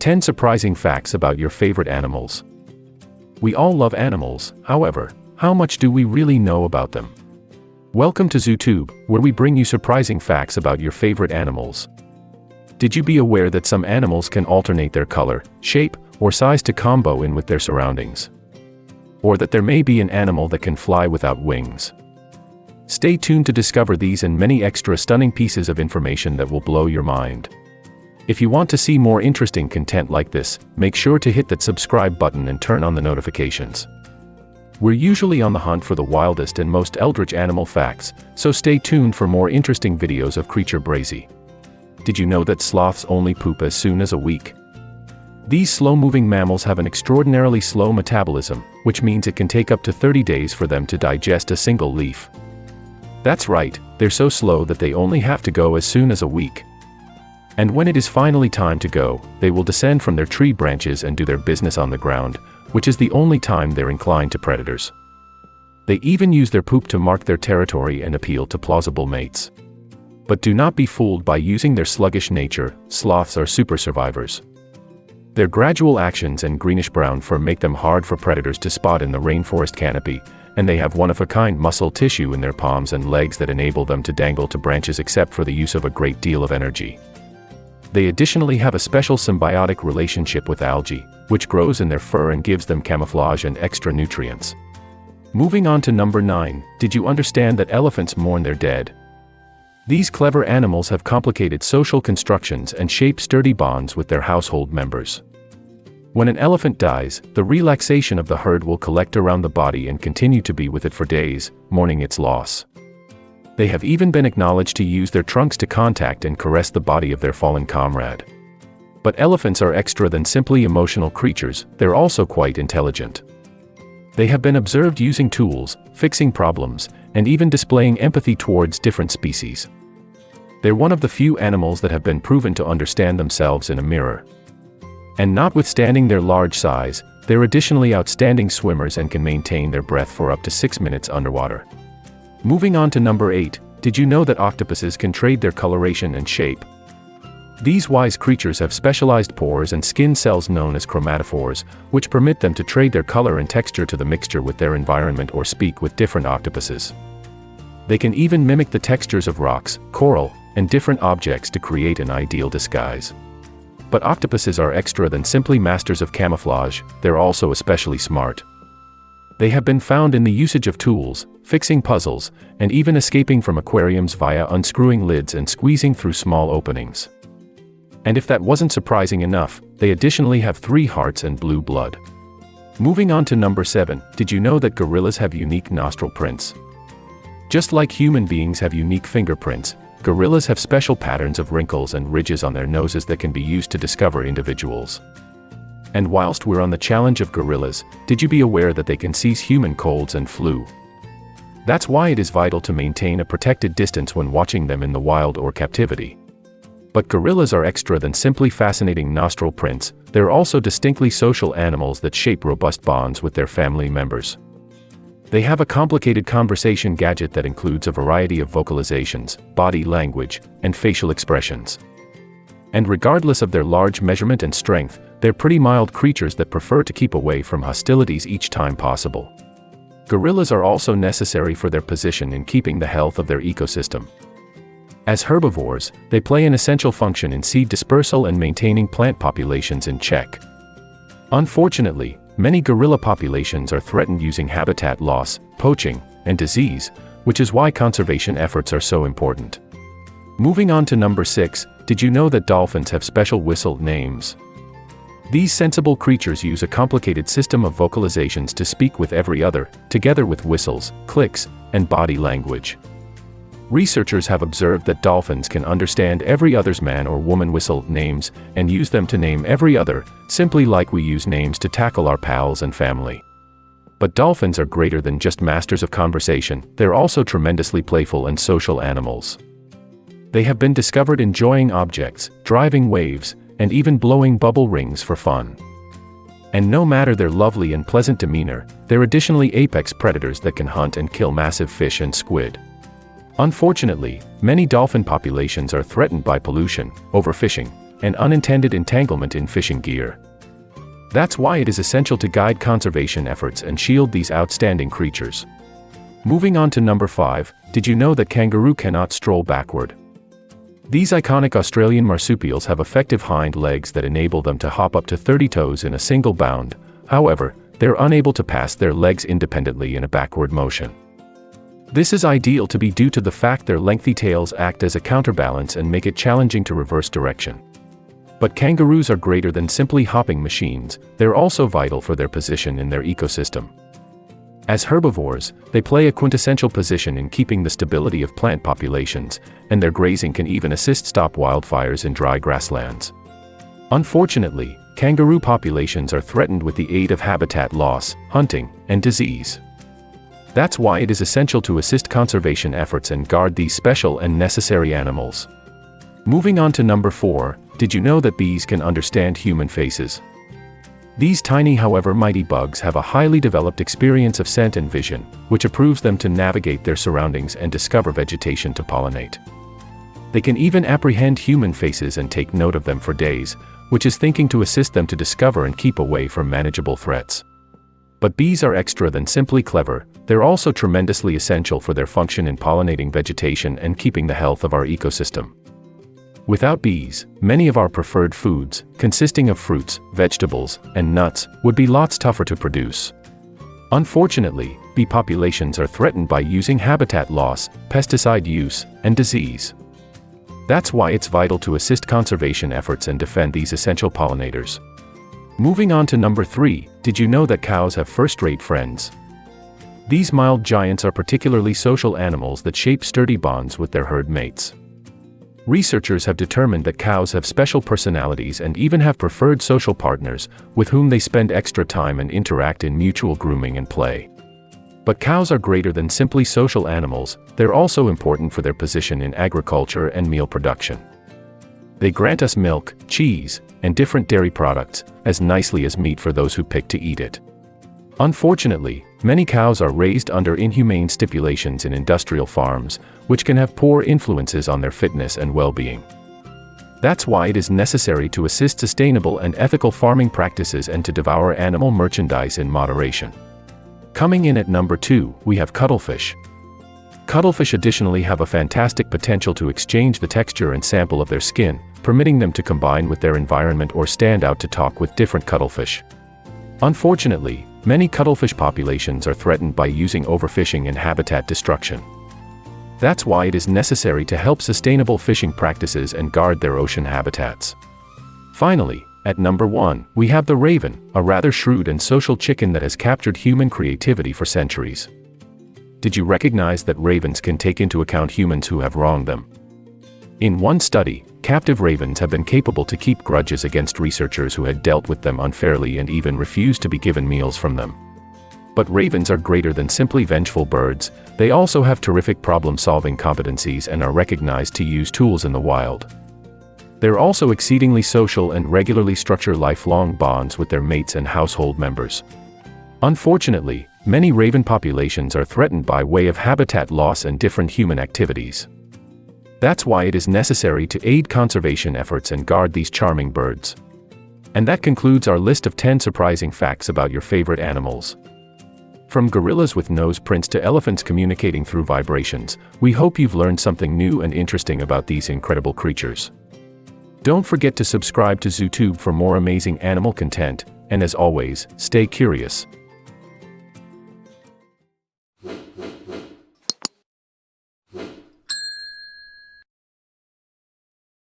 10 surprising facts about your favorite animals. We all love animals, however, how much do we really know about them? Welcome to ZooTube, where we bring you surprising facts about your favorite animals. Did you be aware that some animals can alternate their color, shape, or size to combo in with their surroundings? Or that there may be an animal that can fly without wings? Stay tuned to discover these and many extra stunning pieces of information that will blow your mind. If you want to see more interesting content like this, make sure to hit that subscribe button and turn on the notifications. We're usually on the hunt for the wildest and most eldritch animal facts, so stay tuned for more interesting videos of creature brazy. Did you know that sloths only poop as soon as a week? These slow-moving mammals have an extraordinarily slow metabolism, which means it can take up to 30 days for them to digest a single leaf. That's right, they're so slow that they only have to go as soon as a week. And when it is finally time to go, they will descend from their tree branches and do their business on the ground, which is the only time they're inclined to predators. They even use their poop to mark their territory and appeal to plausible mates. But do not be fooled by using their sluggish nature. Sloths are super survivors. Their gradual actions and greenish-brown fur make them hard for predators to spot in the rainforest canopy, and they have one-of-a-kind muscle tissue in their palms and legs that enable them to dangle to branches except for the use of a great deal of energy. They additionally have a special symbiotic relationship with algae, which grows in their fur and gives them camouflage and extra nutrients. Moving on to number 9, did you understand that elephants mourn their dead? These clever animals have complicated social constructions and shape sturdy bonds with their household members. When an elephant dies, the relaxation of the herd will collect around the body and continue to be with it for days, mourning its loss. They have even been acknowledged to use their trunks to contact and caress the body of their fallen comrade. But elephants are extra than simply emotional creatures, they're also quite intelligent. They have been observed using tools, fixing problems, and even displaying empathy towards different species. They're one of the few animals that have been proven to understand themselves in a mirror. And notwithstanding their large size, they're additionally outstanding swimmers and can maintain their breath for up to 6 minutes underwater. Moving on to number 8, did you know that octopuses can trade their coloration and shape? These wise creatures have specialized pores and skin cells known as chromatophores, which permit them to trade their color and texture to the mixture with their environment or speak with different octopuses. They can even mimic the textures of rocks, coral, and different objects to create an ideal disguise. But octopuses are extra than simply masters of camouflage, they're also especially smart. They have been found in the usage of tools, fixing puzzles, and even escaping from aquariums via unscrewing lids and squeezing through small openings. And if that wasn't surprising enough, they additionally have 3 hearts and blue blood. Moving on to number 7, did you know that gorillas have unique nostril prints? Just like human beings have unique fingerprints, gorillas have special patterns of wrinkles and ridges on their noses that can be used to discover individuals. And whilst we're on the challenge of gorillas, did you be aware that they can seize human colds and flu? That's why it is vital to maintain a protected distance when watching them in the wild or captivity. But gorillas are extra than simply fascinating nostril prints, they're also distinctly social animals that shape robust bonds with their family members. They have a complicated conversation gadget that includes a variety of vocalizations, body language, and facial expressions. And regardless of their large measurement and strength, they're pretty mild creatures that prefer to keep away from hostilities each time possible. Gorillas are also necessary for their position in keeping the health of their ecosystem. As herbivores, they play an essential function in seed dispersal and maintaining plant populations in check. Unfortunately, many gorilla populations are threatened using habitat loss, poaching, and disease, which is why conservation efforts are so important. Moving on to number 6, did you know that dolphins have special whistle names? These sensible creatures use a complicated system of vocalizations to speak with every other, together with whistles, clicks, and body language. Researchers have observed that dolphins can understand every other's man or woman whistle names and use them to name every other, simply like we use names to tackle our pals and family. But dolphins are greater than just masters of conversation, they're also tremendously playful and social animals. They have been discovered enjoying objects, driving waves, and even blowing bubble rings for fun. And no matter their lovely and pleasant demeanor, they're additionally apex predators that can hunt and kill massive fish and squid. Unfortunately, many dolphin populations are threatened by pollution, overfishing, and unintended entanglement in fishing gear. That's why it is essential to guide conservation efforts and shield these outstanding creatures. Moving on to number 5, did you know that kangaroo cannot stroll backward? These iconic Australian marsupials have effective hind legs that enable them to hop up to 30 toes in a single bound. However, they're unable to pass their legs independently in a backward motion. This is ideal to be due to the fact their lengthy tails act as a counterbalance and make it challenging to reverse direction. But kangaroos are greater than simply hopping machines, they're also vital for their position in their ecosystem. As herbivores, they play a quintessential position in keeping the stability of plant populations, and their grazing can even assist stop wildfires in dry grasslands. Unfortunately, kangaroo populations are threatened with the aid of habitat loss, hunting, and disease. That's why it is essential to assist conservation efforts and guard these special and necessary animals. Moving on to number 4, did you know that bees can understand human faces? These tiny however mighty bugs have a highly developed experience of scent and vision, which approves them to navigate their surroundings and discover vegetation to pollinate. They can even apprehend human faces and take note of them for days, which is thinking to assist them to discover and keep away from manageable threats. But bees are extra than simply clever, they're also tremendously essential for their function in pollinating vegetation and keeping the health of our ecosystem. Without bees, many of our preferred foods, consisting of fruits, vegetables, and nuts, would be lots tougher to produce. Unfortunately, bee populations are threatened by using habitat loss, pesticide use, and disease. That's why it's vital to assist conservation efforts and defend these essential pollinators. Moving on to number 3, did you know that cows have first-rate friends? These mild giants are particularly social animals that shape sturdy bonds with their herd mates. Researchers have determined that cows have special personalities and even have preferred social partners, with whom they spend extra time and interact in mutual grooming and play. But cows are greater than simply social animals, they're also important for their position in agriculture and meal production. They grant us milk, cheese, and different dairy products, as nicely as meat for those who pick to eat it. Unfortunately, many cows are raised under inhumane stipulations in industrial farms, which can have poor influences on their fitness and well-being. That's why it is necessary to assist sustainable and ethical farming practices and to devour animal merchandise in moderation. Coming in at number 2, we have cuttlefish. Cuttlefish additionally have a fantastic potential to exchange the texture and sample of their skin, permitting them to combine with their environment or stand out to talk with different cuttlefish. Unfortunately, many cuttlefish populations are threatened by using overfishing and habitat destruction. That's why it is necessary to help sustainable fishing practices and guard their ocean habitats. Finally, at number 1, we have the raven, a rather shrewd and social chicken that has captured human creativity for centuries. Did you recognize that ravens can take into account humans who have wronged them? In one study, captive ravens have been capable to keep grudges against researchers who had dealt with them unfairly and even refused to be given meals from them. But ravens are greater than simply vengeful birds, they also have terrific problem-solving competencies and are recognized to use tools in the wild. They're also exceedingly social and regularly structure lifelong bonds with their mates and household members. Unfortunately, many raven populations are threatened by way of habitat loss and different human activities. That's why it is necessary to aid conservation efforts and guard these charming birds. And that concludes our list of 10 surprising facts about your favorite animals. From gorillas with nose prints to elephants communicating through vibrations, we hope you've learned something new and interesting about these incredible creatures. Don't forget to subscribe to ZooTube for more amazing animal content, and as always, stay curious.